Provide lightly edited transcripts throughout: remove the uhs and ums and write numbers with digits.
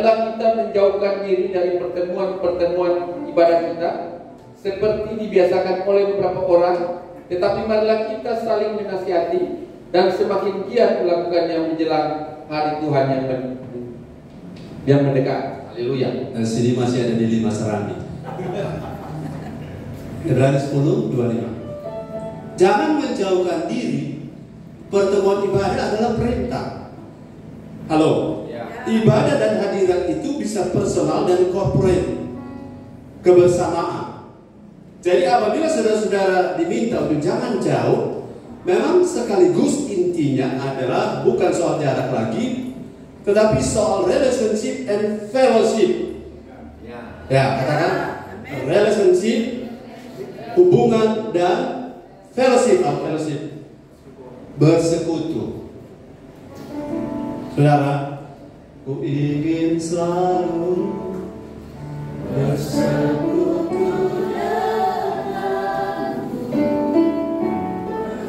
Dalam kita menjauhkan diri dari pertemuan-pertemuan ibadah kita seperti dibiasakan oleh beberapa orang, tetapi marilah kita saling menasihati dan semakin giat melakukannya menjelang hari Tuhan yang mendekat. Haleluya. Dan sini masih ada di 5 Serambi. Ibrani 10:25. Jangan menjauhkan diri. Pertemuan ibadah adalah perintah. Halo. Ibadah dan hadirat itu bisa personal dan corporate, kebersamaan. Jadi apabila saudara-saudara diminta untuk jangan jauh, memang sekaligus intinya adalah bukan soal jarak lagi, tetapi soal relationship and fellowship. Ya, katakan relationship, hubungan dan fellowship. Fellowship, bersekutu. Saudara, ku ingin selalu bersekutu denganmu,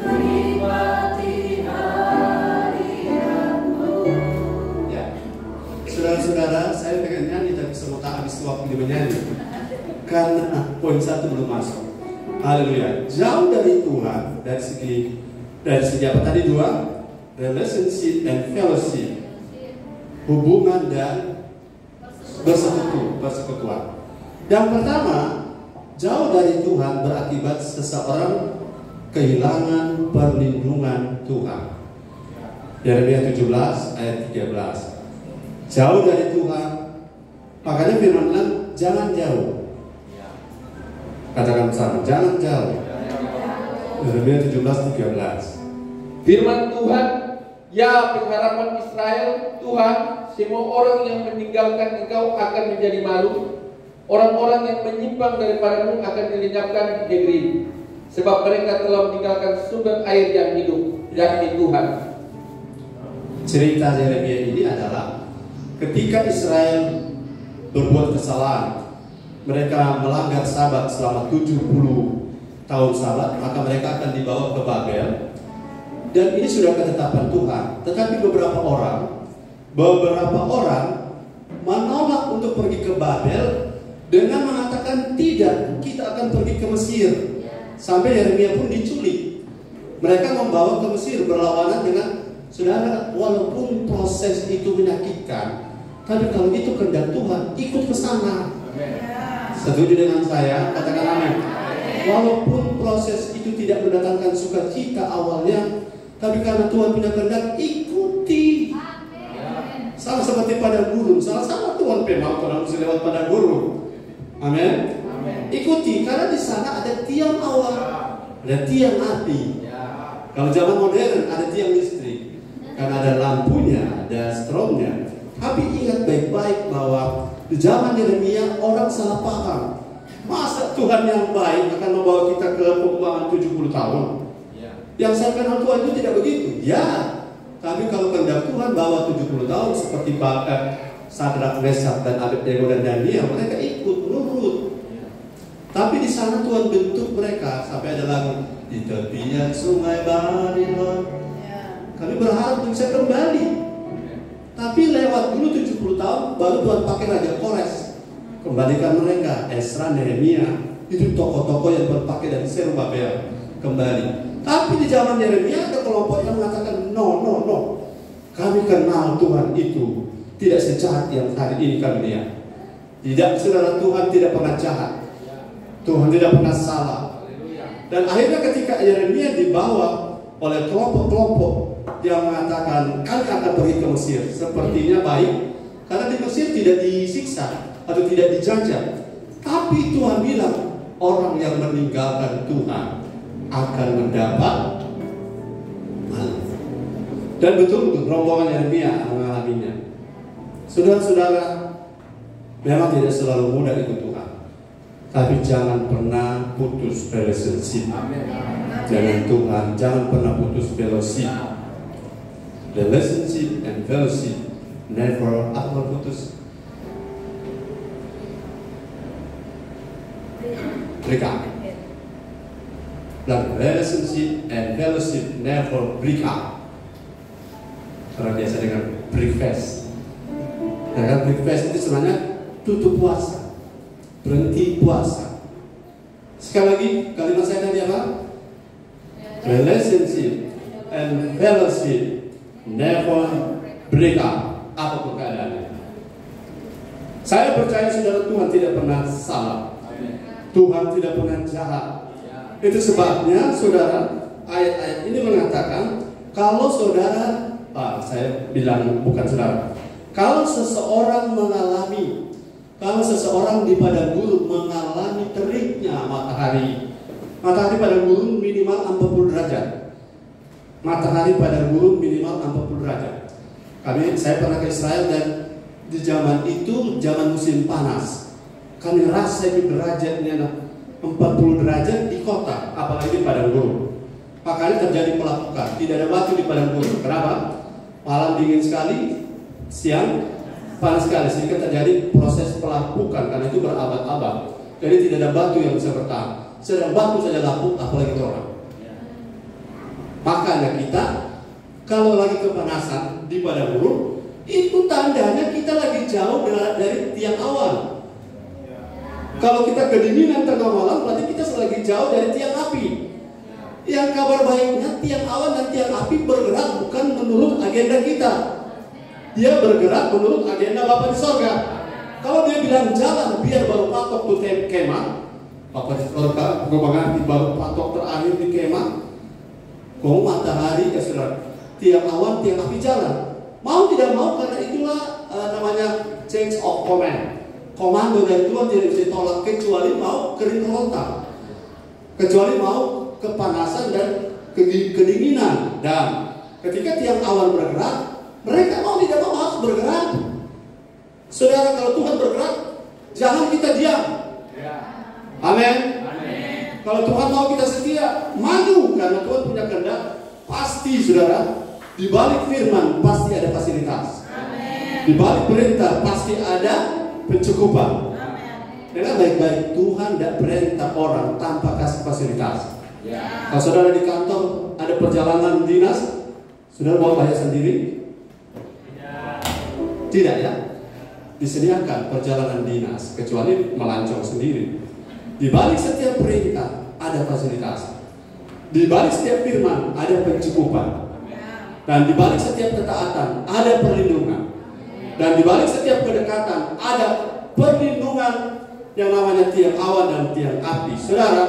menikmati hadiratmu. Ya, saudara-saudara, saya pengen nyanyi tapi semua tak habis waktu menyanyi karena poin 1 belum masuk. Haleluya. Jauh dari Tuhan dari segi apa tadi 2? Relationship and fellowship, hubungan dan persekutuan. Yang pertama, jauh dari Tuhan berakibat seseorang kehilangan perlindungan Tuhan. Yeremia 17 ayat 13. Jauh dari Tuhan, makanya firman Tuhan, jangan jauh. Katakan bersama, jangan jauh. Yeremia 17:13. Firman Tuhan, ya pengharapan Israel, Tuhan, semua orang yang meninggalkan Engkau akan menjadi malu. Orang-orang yang menyimpang daripadamu akan dilenyapkan di negeri, sebab mereka telah meninggalkan sumber air yang hidup, yakni Tuhan. Cerita Yeremia ini adalah ketika Israel berbuat kesalahan, mereka melanggar Sabat selama 70 tahun Sabat, maka mereka akan dibawa ke Babel. Dan ini sudah ketetapan Tuhan. Tetapi beberapa orang menolak untuk pergi ke Babel dengan mengatakan tidak, kita akan pergi ke Mesir. Sampai Yeremia pun diculik. Mereka membawa ke Mesir berlawanan dengan saudara. Walaupun proses itu menyakitkan, tapi kalau itu kehendak Tuhan, ikut ke sana. Setuju dengan saya? Katakan amin. Walaupun proses itu tidak mendatangkan sukacita awalnya, tapi karena Tuhan punya kehendak, ikuti. Sama seperti padang gurun, sama Tuhan memang orang mesti lewat padang gurun. Amin. Ikuti, karena di sana ada tiang awal, ada tiang api. Kalau zaman modern ada tiang listrik, karena ada lampunya, ada stromnya. Tapi ingat baik-baik bahwa di zaman Yeremia orang salah paham. Masa Tuhan yang baik akan membawa kita ke pembuangan 70 tahun? Yang saya kenal Tuhan itu tidak begitu. Ya, tapi kalau kehendak Tuhan bawa 70 tahun seperti Sadrak, Meshach dan Abednego dan Daniel, mereka ikut nurut. Tapi di sana Tuhan bentuk mereka sampai ada lagu di tepian sungai Babilon. Kami berharap bisa kembali. Tapi lewat dulu 70 tahun baru Tuhan pakai Raja Kores. Kembalikan mereka, Ezra, Nehemia, itu tokoh-tokoh yang berpakai dari Zerubabel kembali. Tapi di zaman Yeremia ada kelompok yang mengatakan no. Kami kenal Tuhan itu tidak sejahat yang hari ini kami lihat. Tidak, saudara, Tuhan tidak pernah jahat. Tuhan tidak pernah salah. Dan akhirnya ketika Yeremia dibawa oleh kelompok-kelompok yang mengatakan kami akan pergi ke Mesir, sepertinya baik karena di Mesir tidak disiksa atau tidak dijajah. Tapi Tuhan bilang orang yang meninggalkan Tuhan akan mendapat malu. Dan betul rombongan Yeremia mengalaminya. Saudara-saudara, memang tidak selalu mudah ikut Tuhan, tapi jangan pernah putus relationship dengan Tuhan. Jangan pernah putus fellowship. Relationship and fellowship never akan putus. Mereka dan relationship and fellowship never break up. Karena biasa dengan breakfast. Nah, kan break fast itu sebenarnya tutup puasa, berhenti puasa. Sekali lagi, kalimat saya tadi apa? Relationship and fellowship never break up, apapun keadaannya. Saya percaya saudara, Tuhan tidak pernah salah. Tuhan tidak pernah jahat. Itu sebabnya saudara, ayat-ayat ini mengatakan kalau saudara, saya bilang bukan saudara, kalau seseorang kalau seseorang di padang gurun mengalami teriknya matahari padang gurun minimal 40 derajat. Matahari padang gurun minimal 40 derajat. Saya pernah ke Israel dan di zaman itu, zaman musim panas, kami rasa itu derajatnya 40 derajat di kota, apalagi di padang gurun. Makanya terjadi pelapukan, tidak ada batu di padang gurun. Kenapa? Malam dingin sekali, siang panas sekali, sehingga terjadi proses pelapukan karena itu berabad-abad. Jadi tidak ada batu yang bisa bertahan. Sedang batu saja lapuk, apalagi orang. Makanya kita kalau lagi kepanasan di padang gurun, itu tandanya kita lagi jauh dari tiang awan. Kalau kita kedinginan tengah malam, berarti kita lagi jauh dari tiang api. Yang kabar baiknya, tiang awan dan tiang api bergerak bukan menurut agenda kita. Dia bergerak menurut agenda Bapa di sorga. Kalau dia bilang jalan biar baru patok tuh kemah, Bapa di sorga mengerti baru patok terakhir di kemah. Kau matahari ya saudara, tiang awan, tiang api jalan. Mau tidak mau, karena itulah namanya change of command. Komando dari Tuhan tidak bisa ditolak kecuali mau kering kerontang, kecuali mau kepanasan dan kedinginan. Dan ketika tiang awan bergerak, mereka mau tidak mau harus bergerak. Saudara, kalau Tuhan bergerak, jangan kita diam. Amin. Kalau Tuhan mau kita setia, maju, karena Tuhan punya kehendak. Pasti saudara, di balik firman pasti ada fasilitas. Di balik perintah pasti ada pencukupan. Dengan baik-baik, Tuhan tidak perintah orang tanpa kasih fasilitas. Kalau saudara di kantor ada perjalanan dinas, saudara bawa bayar sendiri? Tidak ya? Disediakan perjalanan dinas, kecuali melancong sendiri. Di balik setiap perintah ada fasilitas. Di balik setiap firman ada pencukupan. Dan di balik setiap ketaatan ada perlindungan. Dan di balik setiap kedekatan ada perlindungan yang namanya tiang awan dan tiang api. Saudara,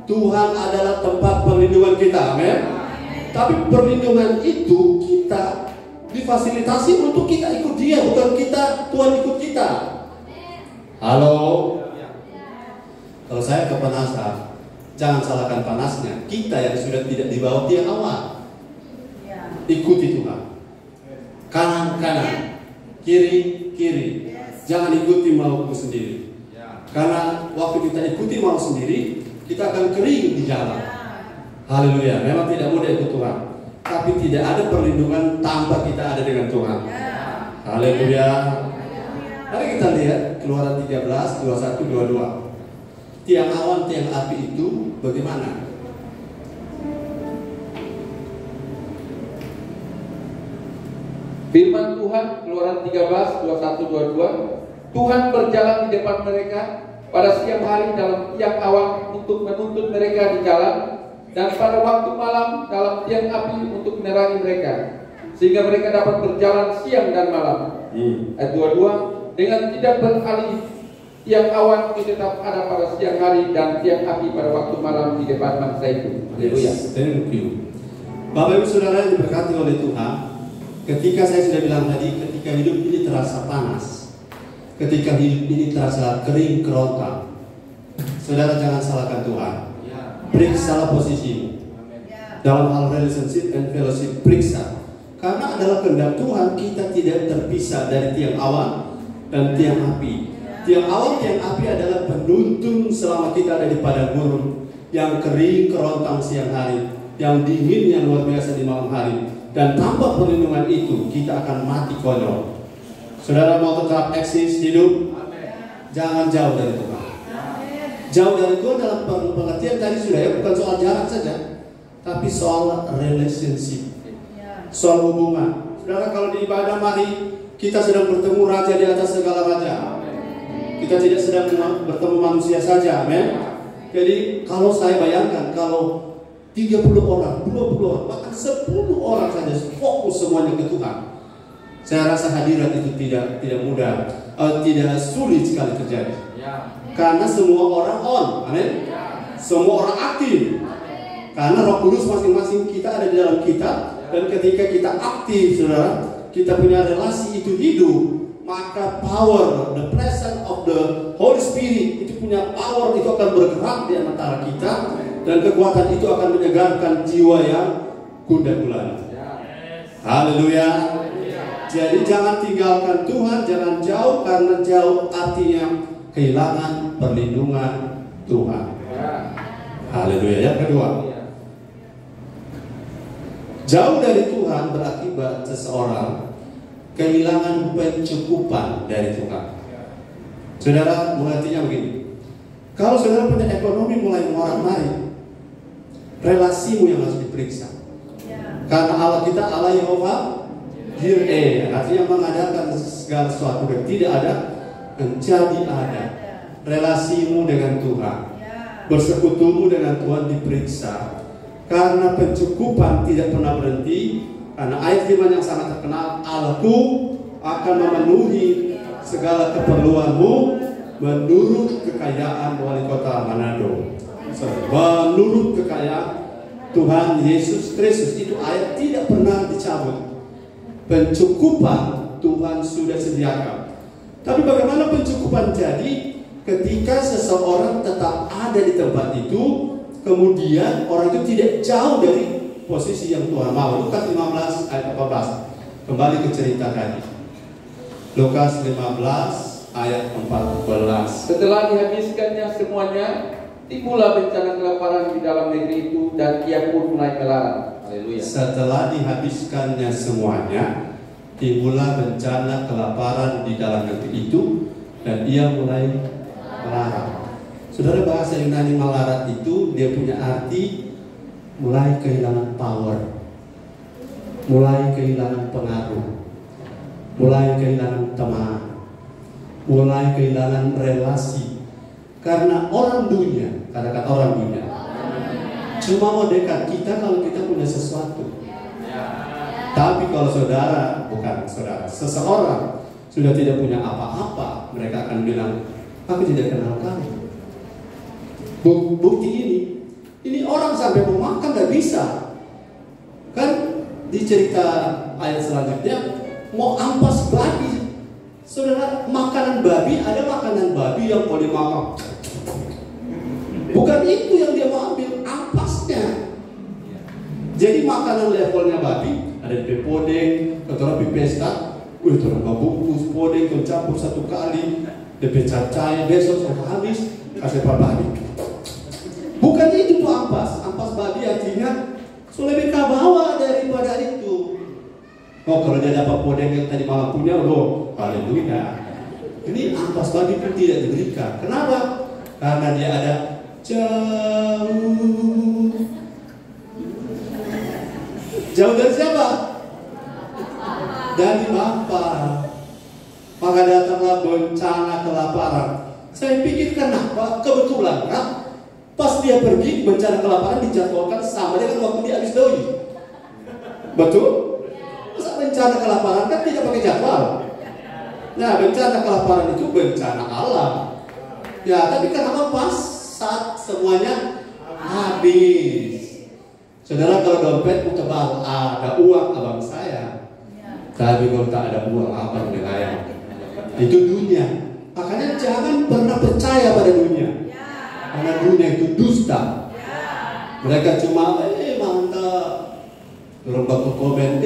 Tuhan adalah tempat perlindungan kita. Amin. Tapi perlindungan itu kita difasilitasi untuk kita ikut Dia, bukan Tuhan ikut kita. Halo. Kalau saya kepanasan, jangan salahkan panasnya. Kita yang sudah tidak di bawah tiang awan, ikuti Tuhan. Kanan, kiri. Jangan ikuti mauku sendiri. Karena waktu kita ikuti mau sendiri, kita akan kering di jalan. Haleluya. Memang tidak mudah ikut Tuhan, tapi tidak ada perlindungan tanpa kita ada dengan Tuhan. Haleluya. Mari kita lihat Keluaran 13, 21, 22. Tiang awan, tiang api itu bagaimana? Firman Tuhan, Keluaran 13, 21, 22. Tuhan berjalan di depan mereka pada siang hari dalam tiang awan untuk menuntun mereka di jalan, dan pada waktu malam dalam tiang api untuk menerangi mereka, sehingga mereka dapat berjalan siang dan malam. Ayat 22. Dengan tidak beralih, tiang awan itu tetap ada pada siang hari dan tiang api pada waktu malam di depan bangsa itu. Haleluya. Thank you. Bapak Ibu Saudara yang diberkati oleh Tuhan, ketika saya sudah bilang tadi, ketika hidup ini terasa panas, ketika hidup ini terasa kering kerontang, saudara jangan salahkan Tuhan. Periksalah posisimu. Dalam hal relationship and fellowship, periksa. Karena adalah kehendak Tuhan kita tidak terpisah dari tiang awan dan tiang api. Tiang awan, tiang api adalah penuntun selama kita ada di padang gurun yang kering kerontang siang hari, yang dingin yang luar biasa di malam hari. Dan tanpa perlindungan itu kita akan mati konyol. Saudara mau tetap eksis hidup, jangan jauh dari Tuhan. Jauh dari Tuhan dalam pengertian tadi sudah ya, bukan soal jarak saja, tapi soal relationship, soal hubungan. Saudara, kalau di ibadah mari kita sedang bertemu Raja di atas segala raja. Kita tidak sedang bertemu manusia saja, amin. Jadi kalau saya bayangkan, kalau 30 orang, 20 orang, bahkan 10 orang saja fokus semuanya ke Tuhan, saya rasa hadirat itu tidak mudah, tidak sulit sekali terjadi. Karena semua orang on, amin. Semua orang aktif. Karena Roh Kudus masing-masing kita ada di dalam kita, dan ketika kita aktif, saudara, kita punya relasi itu hidup, maka power, the presence of the Holy Spirit itu punya power, itu akan bergerak di antara kita, dan kekuatan itu akan menyegarkan jiwa yang gundah gulana. Haleluya. Jadi jangan tinggalkan Tuhan, jangan jauh, karena jauh artinya kehilangan perlindungan Tuhan. Haleluya. Yang kedua, jauh dari Tuhan berakibat seseorang kehilangan pencukupan dari Tuhan. Saudara mengertinya begini, kalau saudara punya ekonomi mulai morat-marit, relasimu yang harus diperiksa. Karena Allah kita Allah Yehova Jireh, artinya mengadakan segala sesuatu dan tidak ada menjadi ada. Relasimu dengan Tuhan, bersekutumu dengan Tuhan diperiksa. Karena pencukupan tidak pernah berhenti. Karena ayat firman yang sangat terkenal, Allahku akan memenuhi segala keperluanmu menurut kekayaan wali kota Manado. Menurut kekayaan Tuhan Yesus Kristus. Itu ayat tidak pernah dicabut. Pencukupan Tuhan sudah sediakan. Tapi bagaimana pencukupan jadi ketika seseorang tetap ada di tempat itu, kemudian orang itu tidak jauh dari posisi yang Tuhan mau. Lukas 15 ayat 14. Kembali ke cerita tadi. Lukas 15 ayat 14. Setelah dihabiskannya semuanya, timbullah bencana kelaparan di dalam negeri itu, dan ia pun mulai melarat. Haleluya. Setelah dihabiskannya semuanya, timbullah bencana kelaparan di dalam negeri itu, dan ia mulai melarat. Saudara, bahasa Yunani melarat itu dia punya arti mulai kehilangan power, mulai kehilangan pengaruh, mulai kehilangan teman, mulai kehilangan relasi. Karena orang dunia, katakan orang dunia, cuma mau dekat kita kalau kita punya sesuatu. Tapi kalau saudara, bukan saudara, seseorang sudah tidak punya apa-apa, mereka akan bilang, aku tidak kenal kamu. Bukti ini orang sampai mau makan gak bisa. Kan di cerita ayat selanjutnya, mau ampas babi. Saudara, makanan babi, ada makanan babi yang boleh makan. Bukan itu yang dia mau ambil, ampasnya. Jadi makanan levelnya babi, ada di podeng, atau di pesta, itu bungkus podeng, itu campur satu kali, DP cacai, besok sampai habis, kasih babi. Bukan itu tuh ampas. Ampas babi artinya lebih kabawa daripada itu. Oh, kalau dia dapat podeng yang tadi malam punya, loh, haleluya. Ini ampas babi pun tidak diberikan. Kenapa? Karena dia ada jauh. Jauh dari siapa? Dari Bapa. Maka datanglah bencana kelaparan. Saya pikir kenapa? Kebetulan kan? Pas dia pergi, bencana kelaparan dijadwalkan sama dengan waktu dia habis doi. Betul? Masa bencana kelaparan kan tidak pakai jadwal. Nah, bencana kelaparan itu bencana alam. Ya, tapi kenapa pas saat semuanya habis? Saudara, kalau dompet tebal, ada uang abang saya. Tapi kalau tak ada uang, abang dengan itu dunia. Makanya jangan pernah percaya pada dunia. Karena dunia itu dusta. Mereka cuma mantap. Orang bakal komen,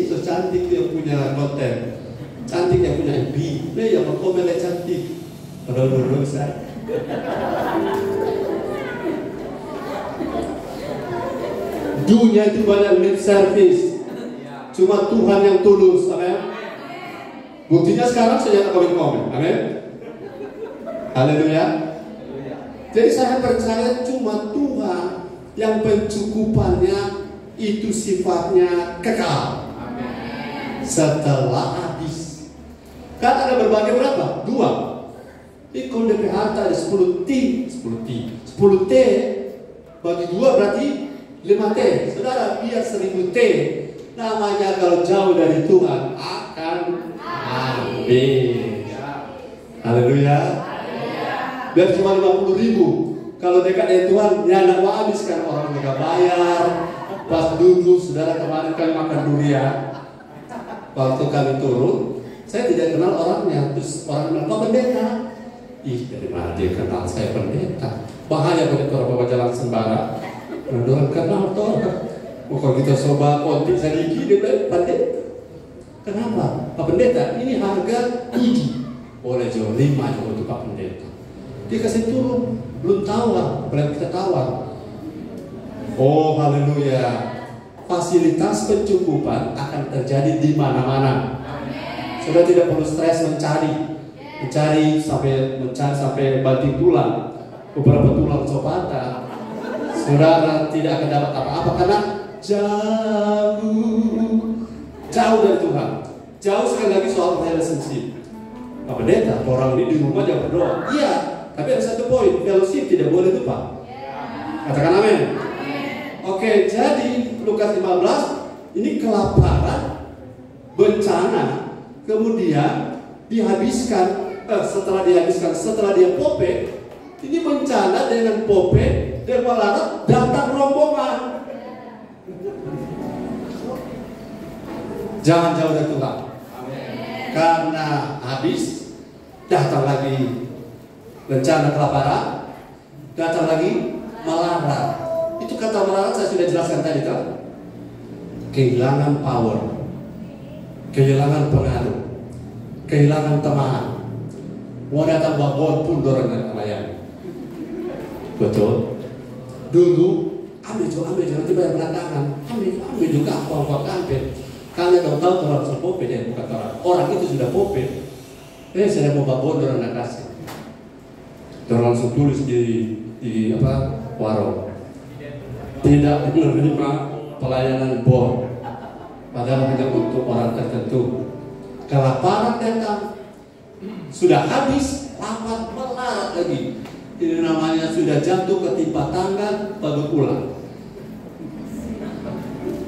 so cantik dia punya konten, cantik dia punya MB, yang mau komen cantik. Padahal saya. Dunia itu banyak lip service. Cuma Tuhan yang tulus, amin. Buktinya sekarang saya tak komen, amin. Haleluya. Jadi saya percaya cuma Tuhan yang pencukupannya itu sifatnya kekal. Setelah habis. Kan ada berbagai berapa? 2. Kalau DP harta ada 10 T bagi 2 berarti 5 T. Saudara, biar 1000 T. Namanya kalau jauh dari Tuhan akan habis. Haleluya. Biar cuma 50.000. Kalau dekat dengan Tuhan, ya nggak mau habis kan, orang mereka bayar. Pas duduk, saudara kemarin kami makan durian. Waktu kami turun, saya tidak kenal orangnya. Terus orang bilang, Pak Pendeta. Ih, dari mana dia kenal saya pendeta? Bahaya begitu orang bawa jalan sembara. Orang kenal tuh. Kalau kita coba konti sedikit, dia bilang, pendeta. Kenapa? Pak Pendeta, ini harga 7. Boleh jual 5 untuk Pak Pendeta. Dia kasih turun, belum tawar, apalagi kita tawar. Oh, haleluya. Fasilitas pencukupan akan terjadi di mana-mana. Sudah tidak perlu stres mencari sampai banting tulang, beberapa tulang copata. Saudara tidak akan dapat apa-apa karena jauh dari Tuhan. Jauh sekali lagi soal relationship. Pak Pendeta, orang ini di rumah jangan berdoa. Iya, tapi ada satu poin, fellowship tidak boleh lupa. Katakan amin. Oke, jadi Lukas 15 ini kelaparan, bencana, kemudian dihabiskan. Setelah dia pope, ini bencana dengan pope dan melarat datang rombongan. Jangan jauh dari Tuhan. Karena habis, datang lagi bencana kelaparan, datang lagi melarat. Itu kata melarat saya sudah jelaskan tadi kan. Kehilangan power, kehilangan pengaruh, kehilangan teman. Mau datang babon pun dorong dan melayani. Betul. Dulu ambil nanti bayar belakangan. Ambil juga apa kampet. Kalian tahu orang sepope dia bukan orang itu sudah pope. Saya mau babon dorong dan kasih. Dorong langsung tulis di warung. Tidak menerima pelayanan bon. Padahal hanya untuk orang tertentu. Kelaparan datang. Sudah habis, rapat melarat lagi. Ini namanya sudah jatuh ketimpa tangan, baru pulang.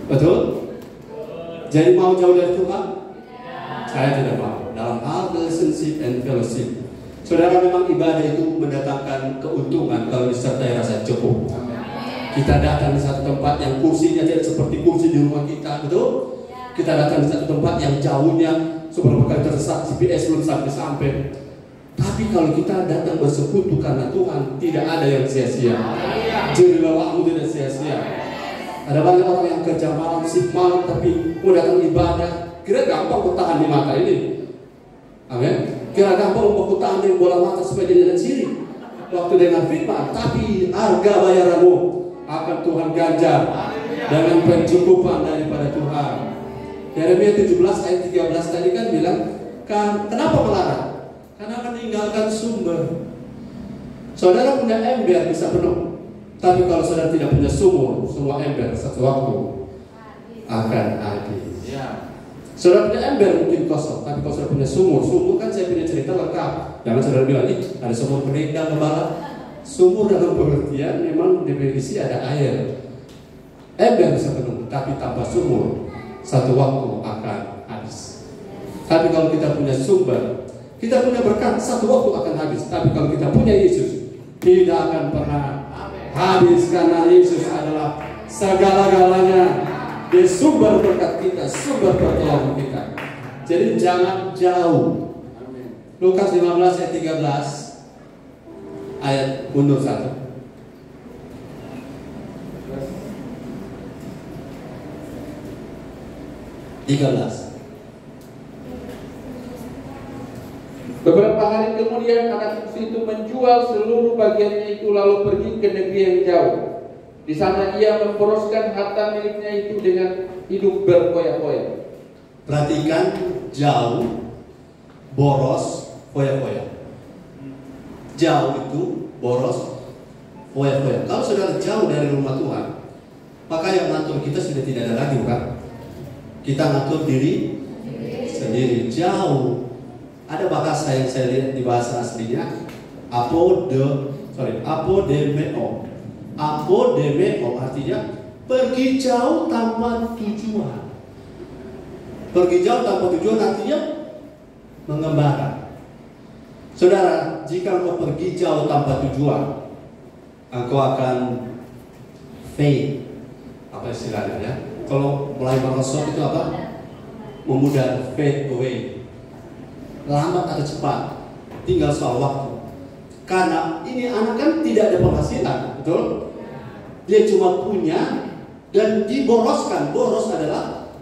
Betul? Jadi mau jauh dari Tuhan? Saya tidak mau. Dalam hal relationship and fellowship, saudara, memang ibadah itu mendatangkan keuntungan kalau disertai rasa cukup. Kita datang di satu tempat yang kursinya tidak seperti kursi di rumah kita, betul? Kita datang di satu tempat yang jauhnya seberapa kali tersesat GPS belum sampai. Tapi kalau kita datang bersekutu karena Tuhan, tidak ada yang sia-sia. Jadi lelahmu tidak sia-sia. Ada banyak orang yang kerja malam, shift malam, tapi mau datang ibadah, kira gampang bertahan di mata ini. Amin. Kira gampang bertahan di bola mata supaya dia jalan sini. Waktu dengan firman, tapi harga bayaranmu akan Tuhan ganjar dengan pencukupan daripada Tuhan. Yeremia 17 ayat 13 tadi kan bilang, kenapa melarat? Karena meninggalkan sumber. Saudara punya ember bisa penuh, tapi kalau saudara tidak punya sumur, semua ember satu waktu akan habis. Saudara punya ember mungkin kosong, tapi kalau saudara punya sumur kan saya punya cerita lengkap. Jangan saudara bilang, ada sumur bening dan kebala. Sumur dalam pengertian memang definisi ada air. Ember bisa penuh, tapi tanpa sumur satu waktu akan habis. Tapi kalau kita punya sumber, kita punya berkat, satu waktu akan habis. Tapi kalau kita punya Yesus, tidak akan pernah habis, karena Yesus adalah segala-galanya. Dia sumber berkat kita, sumber pertolongan kita. Jadi jangan jauh. Lukas 15 ayat 13 ayat mundur 1. Beberapa hari kemudian anak bungsu itu menjual seluruh bagiannya itu lalu pergi ke negeri yang jauh. Di sana ia memboroskan harta miliknya itu dengan hidup berfoya-foya. Perhatikan, jauh, boros, foya-foya. Jauh itu boros, foya-foya. Kalau saudara jauh dari rumah Tuhan, maka yang ngatur kita sudah tidak ada lagi, bukan? Kita ngatur diri sendiri. Jauh Ada bahasa yang saya lihat di bahasa aslinya, apodemeo. Apodemeo artinya pergi jauh tanpa tujuan. Pergi jauh tanpa tujuan artinya mengembara. Saudara, jika engkau pergi jauh tanpa tujuan, engkau akan fade. Apa istilahnya ya? Kalau mulai merosot itu apa? Memudar, fade away. Lambat atau cepat, tinggal soal waktu. Karena ini anak kan tidak ada penghasilan, betul? Dia cuma punya dan diboroskan. Boros adalah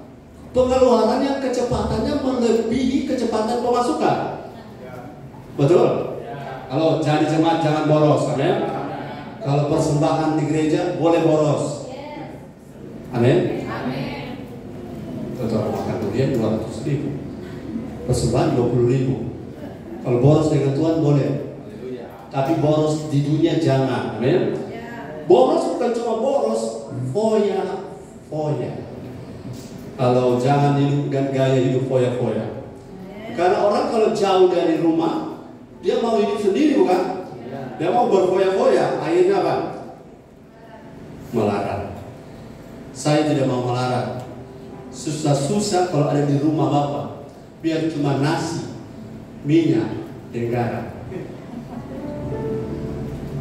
pengeluaran yang kecepatannya melebihi kecepatan pemasukan. Betul? Kalau jadi jemaat jangan boros, amin. Kalau persembahan di gereja boleh boros, amin. Betul, makan durian 200.000, persembahan 20.000. Kalau boros dengan Tuhan boleh, tapi boros di dunia jangan, amin. Boros bukan cuma boros, foya. Kalau jangan hidup dan gaya hidup foya. Karena orang kalau jauh dari rumah, dia mau hidup sendiri bukan? Dia mau berfoya-foya, akhirnya apa? Melarat. Saya tidak mau melarat. Susah-susah kalau ada di rumah Bapak, biar cuma nasi, minyak, dan garam.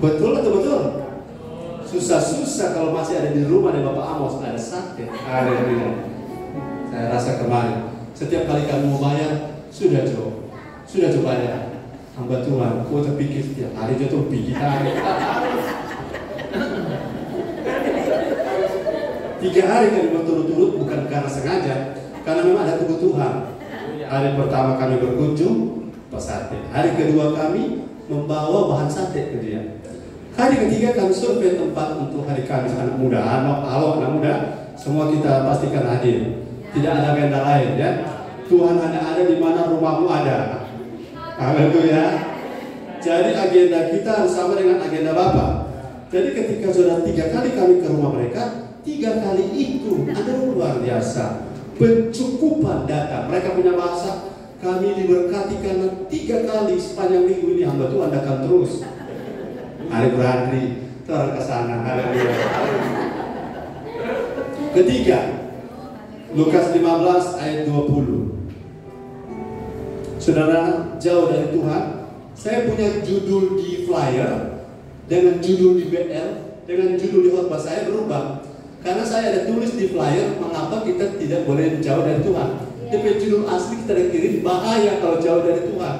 Betul atau betul? Susah-susah kalau masih ada di rumah dan Bapak Amos ada sate. Saya rasa kemarin setiap kali kamu mau bayar, sudah coba ya. Hamba Tuhan, kau terpikir setiap hari dia tuh pergi hari. 3 hari kami berturut-turut bukan karena sengaja, karena memang ada kebutuhan. Hari pertama kami berkunjung Pak Sate, hari kedua kami membawa bahan sate ke dia. Hari ketiga kami survei tempat untuk hari Kamis anak muda. Halo anak muda, semua kita pastikan hadir. Tidak ada agenda lain ya. Tuhan hanya ada di mana rumahmu ada. Haleluya. Jadi agenda kita harus sama dengan agenda Bapa. Jadi ketika sudah 3 kali kami ke rumah mereka, 3 kali itu ada luar biasa pencukupan data. Mereka punya bahasa, kami diberkati karena 3 kali sepanjang minggu ini hamba Tuhan akan terus. Hari berhari terang ke sana. Haleluya. Ketiga, Lukas 15 ayat 20. Saudara, jauh dari Tuhan, saya punya judul di flyer dengan judul di BL, dengan judul di khotbah saya berubah. Karena saya ada tulis di flyer, mengapa kita tidak boleh jauh dari Tuhan. Tapi judul asli kita kirim, bahaya kalau jauh dari Tuhan.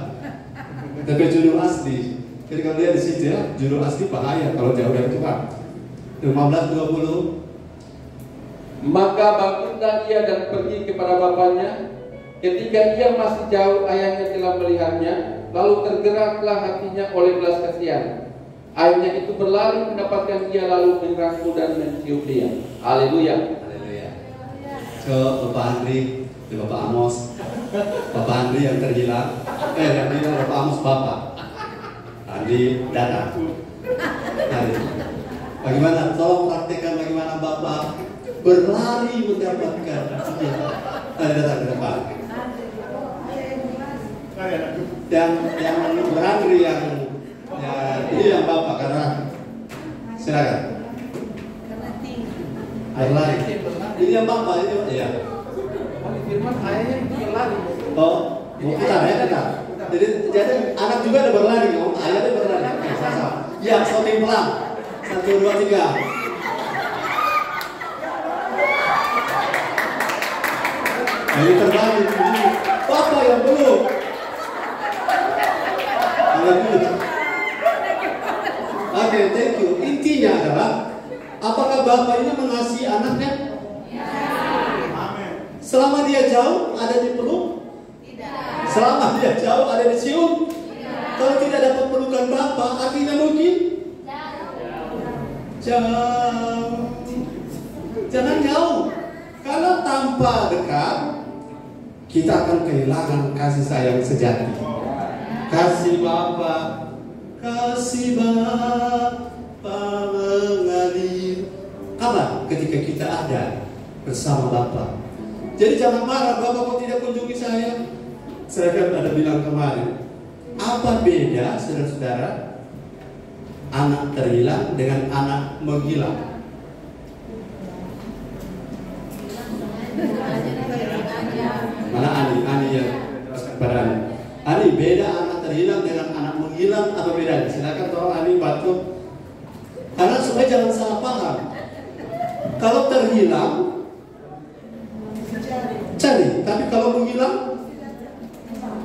Tapi judul asli, jadi kalau lihat di situ ya, judul asli bahaya kalau jauh dari Tuhan. 15:20. Maka bangkitlah ia dan pergi kepada bapaknya. Ketika ia masih jauh, ayahnya telah melihatnya, lalu tergeraklah hatinya oleh belas kasihan. Ayahnya itu berlari mendapatkan dia, lalu merangkul dan mencium dia. Haleluya. Haleluya. So, Bapak Andri, Bapak Amos, Bapak Andri yang terhilang, yang hilang Bapak Amos Bapak. Andri datang. Bagaimana? Tolong praktekkan bagaimana Bapak berlari mendapatkan dia. Datang ke depan. Yang berandri yang ini yang Bapak karena silakan. Air lari. Ini yang Bapak ini ya. Firman ayahnya berlari. Oh, putar ya kita. Jadi anak juga ada berlari, ayahnya berlari. Sama. Ya, shooting pelan. 1, 2, 3. Ini terbalik. Bapak yang belum. Oke, thank you. Intinya adalah, apakah Bapak ini mengasihi anaknya? Selama dia jauh, ada di peluk? Tidak. Selama dia jauh, ada di cium? Tidak. Kalau tidak dapat pelukan Bapak, artinya mungkin? Jauh. Jangan jauh. Karena tanpa dekat, kita akan kehilangan kasih sayang sejati. Kasih Bapa mengalir. Kapan? Ketika kita ada bersama Bapa. Jadi jangan marah, Bapak kok tidak kunjungi saya. saya kan ada bilang kemarin, apa beda saudara-saudara anak terhilang dengan anak menghilang? Mana Ani yang pada Ani beda anak terhilang dengan anak menghilang apa bedanya? Silakan tolong Ani bantu. Karena supaya jangan salah paham. Kalau terhilang cari, tapi kalau menghilang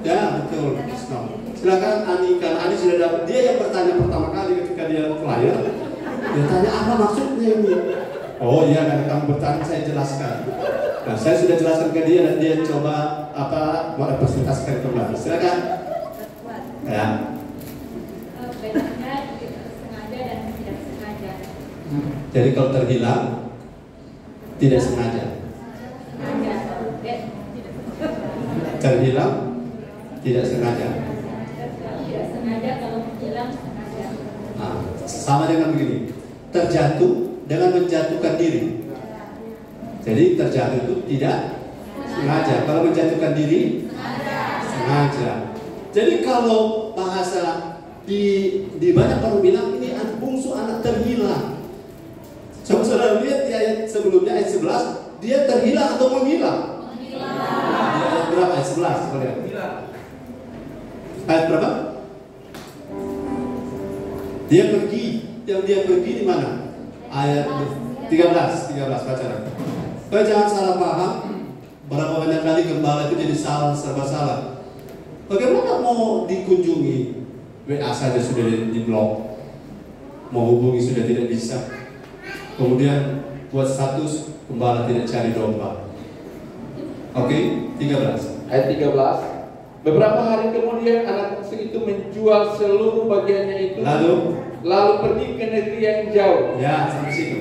ya betul. Silakan Ani, karena Ani sudah dapat, dia yang bertanya pertama kali ketika dia flyer. Dia tanya apa maksudnya ini? Oh iya, karena kamu bertanya saya jelaskan. Nah, saya sudah jelaskan ke dia dan dia coba merepresentasikan kembali. Silakan. Ya. Bedanya sengaja dan tidak sengaja. Jadi kalau terhilang tidak sengaja. Terhilang tidak sengaja. Tidak sengaja, kalau hilang sengaja. Nah, sama dengan begini. Terjatuh dengan menjatuhkan diri. Jadi terjatuh itu tidak sengaja. Kalau menjatuhkan diri sengaja. Jadi kalau bahasa di banyak orang bilang ini anak bungsu, anak terhilang. Coba saudara lihat di ayat sebelumnya, ayat 11, dia terhilang atau menghilang? Menghilang. Di ayat berapa? Ayat 11. Coba lihat. Ayat berapa? Dia pergi. Yang dia pergi di mana? Ayat 13 pacaran. Jangan salah paham. Berapa banyak kali gembala itu jadi serba salah. Bagaimana mau dikunjungi? WA saja sudah di-blok. Mau hubungi sudah tidak bisa. Kemudian buat status gembala tidak cari domba. Oke, 13. Ayat 13. Beberapa hari kemudian anak bungsu itu menjual seluruh bagiannya itu, lalu pergi ke negeri yang jauh. Ya, sampai situ.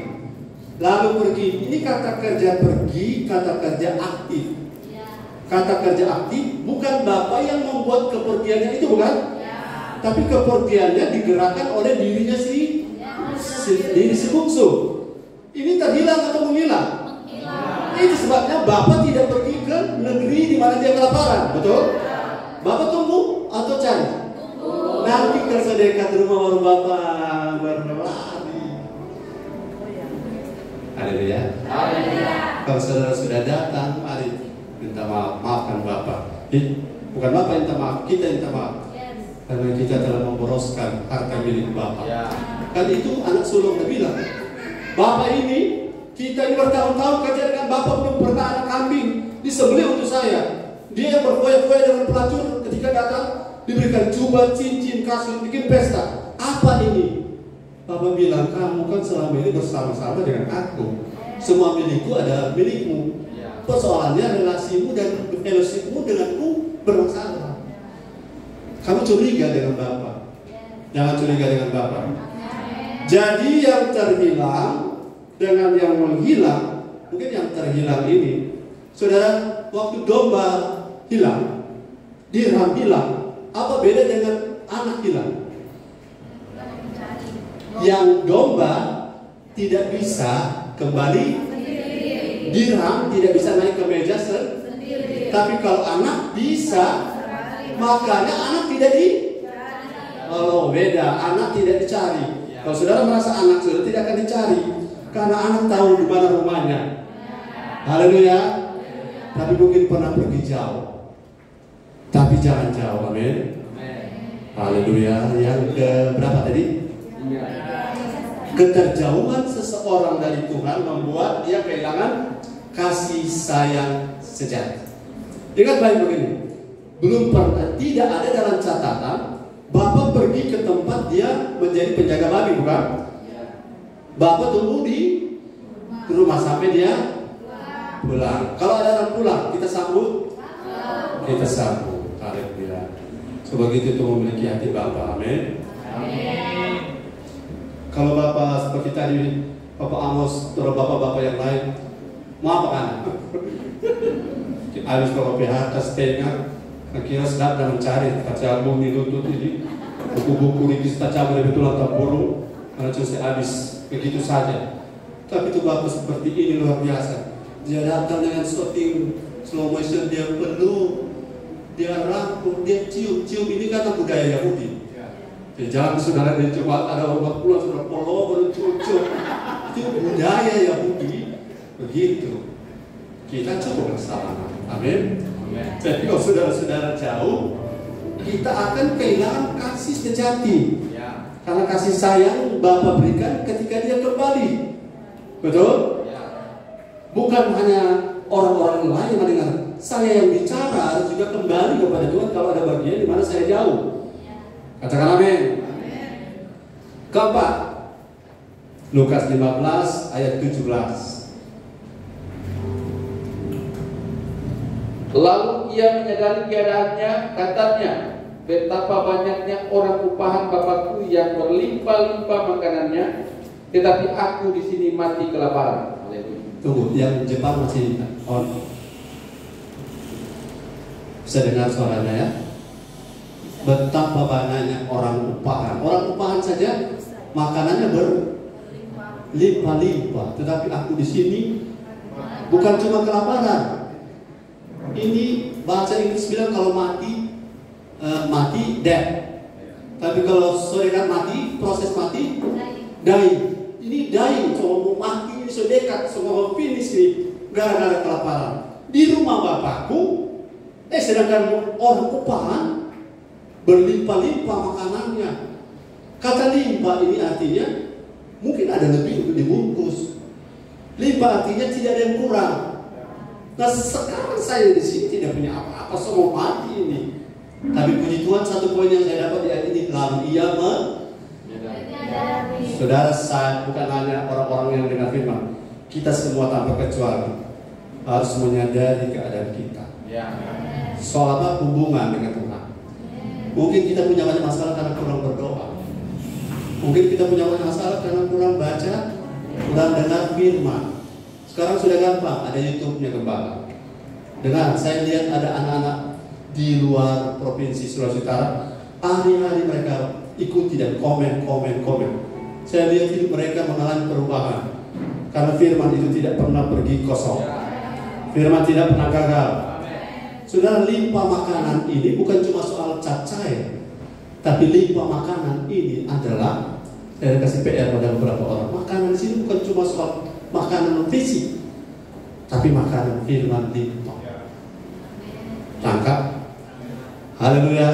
Lalu pergi. Ini kata kerja pergi, kata kerja aktif. Kata kerja aktif bukan Bapak yang membuat kepergiannya itu, bukan? Tapi kepergiannya digerakkan oleh dirinya diri si bungsu. Ini terhilang atau menghilang? Itu sebabnya Bapak tidak pergi ke negeri di mana dia kelaparan, betul? Bapak tunggu atau cari? Nanti kerja dekat rumah baru Bapak berlari. Haleluya. Kalau saudara sudah datang, mari minta maaf, maafkan Bapak. Bukan Bapak yang minta maaf, kita minta maaf. Karena kita telah memboroskan harta milik Bapak. Kan itu anak sulung dia bilang, Bapak ini, kita ini bertahun-tahun kerja dengan Bapak, belum pernah anak kambing disembelih untuk saya. Dia yang berfoya-foya dengan pelacur ketika datang, diberikan jubah, cincin, kasih, bikin pesta. Apa ini? Bapak bilang, kamu kan selama ini bersama-sama dengan aku. Semua milikku adalah milikmu. Persoalannya relasimu dan fellowshipmu denganku bermasalah. Kamu curiga dengan Bapak. Jangan curiga dengan Bapak. Jadi yang terhilang dengan yang menghilang, mungkin yang terhilang ini, saudara, waktu domba hilang, dirham hilang, apa beda dengan anak hilang? Yang domba tidak bisa kembali, dirham tidak bisa naik ke meja sendiri. Tapi kalau anak bisa, makanya anak tidak oh beda, anak tidak dicari. Kalau saudara merasa anak saudara tidak akan dicari, karena anak tahu di mana rumahnya. Haleluya. Tapi mungkin pernah pergi jauh, tapi jangan jauh, amin. Haleluya. Yang ke berapa tadi? Keterjauhan seseorang dari Tuhan membuat dia kehilangan kasih sayang sejati. Ingat baik begini, belum pernah, tidak ada dalam catatan Bapak pergi ke tempat dia menjadi penjaga babi, bukan? Bapak tunggu di rumah sampai dia pulang. Kalau ada orang pulang, kita sambut. Kita sambut. Haleluya. Sebegitu itu memiliki hati Bapak. Amin. Kalau Bapak seperti tadi, Bapak Amos atau Bapak-Bapak yang lain, mau apa kan? Habis Bapak PHK setengah, kira sedap dan mencari kacabung di lutut ini, buku-buku ini kacabung lebih tulang tempurung, karena cuma habis begitu saja. Tapi itu Bapak seperti ini luar biasa. Dia datang dengan shooting slow motion, dia penuh dia rangkul, dia cium. Cium ini karena budaya Yahudi. Ya, jangan saudara dicoba ada orang pulang saudara polo baru cium. Itu budaya Yahudi. Begitu. Kita coba bersama. Amin. Jadi kalau saudara-saudara jauh, kita akan kehilangan kasih sejati. Karena kasih sayang Bapa berikan ketika dia kembali. Betul? Bukan hanya orang-orang lain yang mendengar. Saya yang bicara harus juga kembali kepada Tuhan kalau ada bagian di mana saya jauh. Katakan amin. Keempat, Lukas 15 ayat 17. Lalu ia menyadari keadaannya, katanya, betapa banyaknya orang upahan Bapakku yang berlimpah-limpah makanannya, tetapi aku di sini mati kelaparan. Tunggu, yang Jepang masih on. Bisa dengar suaranya ya? Betapa banyaknya orang upahan. Orang upahan saja makanannya berlimpah-limpah, tetapi aku di sini bukan cuma kelaparan. Ini bahasa Inggris bilang kalau mati death. Tapi kalau sore kan mati, proses mati dying. Ini dying, kalau mau mati ini sudah dekat, semua mau finish nih gara-gara kelaparan. Di rumah Bapakku, sedangkan orang upahan berlimpah-limpah makanannya. Kata limpah ini artinya mungkin ada lebih untuk dibungkus. Limpah artinya tidak ada yang kurang. Nah sekarang saya di sini tidak punya apa-apa, semua mati ini. Tapi puji Tuhan, satu poin yang saya dapat di ayat ini, lalu ia saudara, saya bukan hanya orang-orang yang dengar firman, kita semua tanpa kecuali harus menyadari keadaan kita. Soal apa? Hubungan dengan Tuhan. Mungkin kita punya banyak masalah karena kurang berdoa. Mungkin kita punya banyak masalah karena kurang baca, kurang dengar firman. Sekarang sudah gampang, ada YouTube-nya Gembala. Dengan saya lihat ada anak-anak di luar provinsi Sulawesi Utara, hari-hari mereka ikuti dan komen. Saya lihat hidup mereka mengalami perubahan karena firman itu tidak pernah pergi kosong. Firman tidak pernah gagal. Saudara, limpah makanan ini bukan cuma soal cacair, tapi limpah makanan ini adalah, saya kasih PR pada beberapa orang, makanan di sini bukan cuma soal makanan fisik, tapi makanan firman limpah. Tangkap? Haleluya.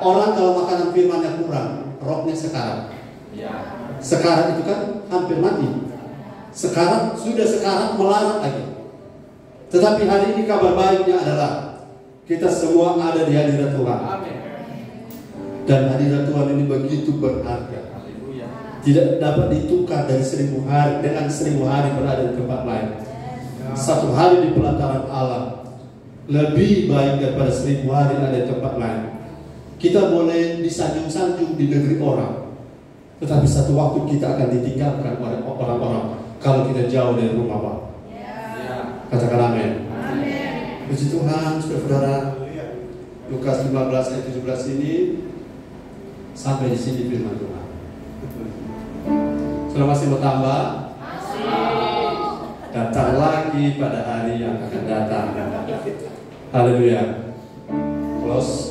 Orang kalau makanan firmannya kurang, rohnya sekarat. Sekarat itu kan hampir mati. Sekarat sudah sekarat melarat lagi. Tetapi hari ini kabar baiknya adalah kita semua ada di hadirat Tuhan. Dan hadirat Tuhan ini begitu berharga. Tidak dapat ditukar dari 1000 hari dengan 1000 hari berada di tempat lain. Satu hari di pelataran Allah lebih baik daripada 1000 hari ada di tempat lain. Kita boleh disanjung-sanjung di negeri orang, tetapi satu waktu kita akan ditinggalkan oleh orang-orang kalau kita jauh dari rumah Bapa. Katakan amin. Puji Tuhan, saudara. Lukas 15 ayat 17 ini sampai di sini firman Tuhan. Sudah masih bertambah? Datang lagi pada hari yang akan datang. Haleluya. Close.